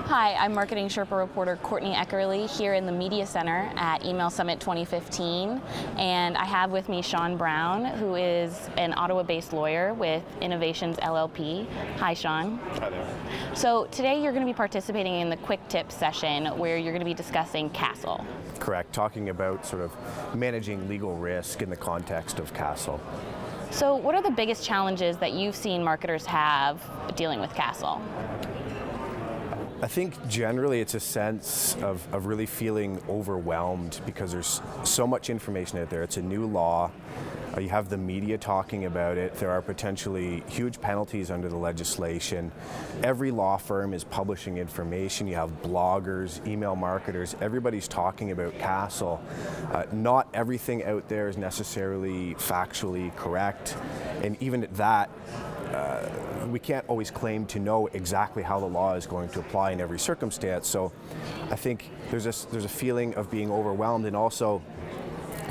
Hi, I'm Marketing Sherpa reporter Courtney Eckerly here in the Media Center at Email Summit 2015, and I have with me Sean Brown, who is an Ottawa-based lawyer with Innovations LLP. Hi, Sean. Hi there. So today you're going to be participating in the Quick Tips session where you're going to be discussing C.A.S.L. Correct, talking about sort of managing legal risk in the context of C.A.S.L. So what are the biggest challenges that you've seen marketers have dealing with C.A.S.L? I think generally it's a sense of really feeling overwhelmed because there's so much information out there. It's a new law. You have the media talking about it. There are potentially huge penalties under the legislation. Every law firm is publishing information. You have bloggers, email marketers, everybody's talking about C.A.S.L. Not everything out there is necessarily factually correct, and even at that, we can't always claim to know exactly how the law is going to apply in every circumstance. So I think there's a feeling of being overwhelmed, and also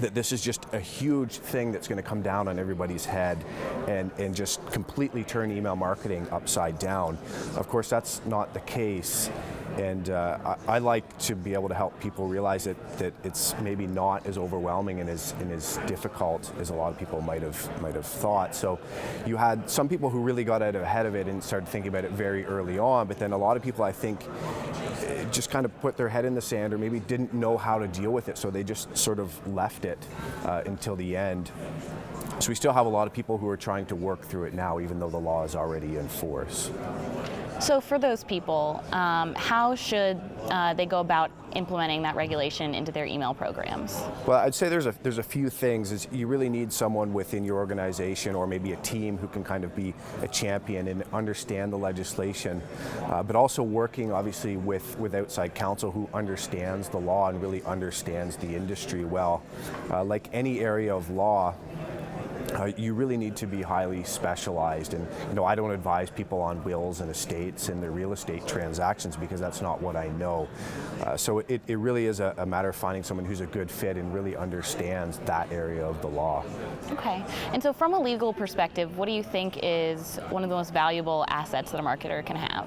that this is just a huge thing that's going to come down on everybody's head and just completely turn email marketing upside down. Of course, that's not the case. And I like to be able to help people realize that it's maybe not as overwhelming and as difficult as a lot of people might have thought. So you had some people who really got out ahead of it and started thinking about it very early on, but then a lot of people, I think, just kind of put their head in the sand or maybe didn't know how to deal with it, so they just sort of left it until the end. So we still have a lot of people who are trying to work through it now, even though the law is already in force. So for those people, how should they go about implementing that regulation into their email programs? Well, I'd say there's a few things. Is you really need someone within your organization or maybe a team who can kind of be a champion and understand the legislation, but also working obviously with outside counsel who understands the law and really understands the industry well. Like any area of law, you really need to be highly specialized, and I don't advise people on wills and estates and their real estate transactions because that's not what I know. So it really is a matter of finding someone who's a good fit and really understands that area of the law. Okay, and so from a legal perspective, what do you think is one of the most valuable assets that a marketer can have?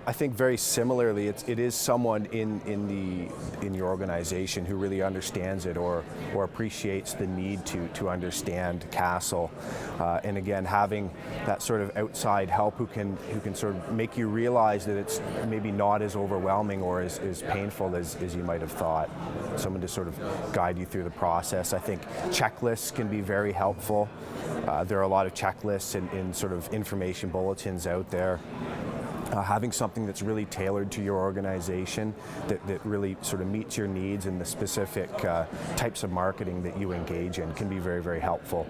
I think very similarly, it is someone in your organization who really understands it or appreciates the need to understand C.A.S.L. And again, having that sort of outside help who can sort of make you realize that it's maybe not as overwhelming or as painful as you might have thought. Someone to sort of guide you through the process. I think checklists can be very helpful. There are a lot of checklists and sort of information bulletins out there. Having something that's really tailored to your organization that really sort of meets your needs and the specific types of marketing that you engage in can be very, very helpful.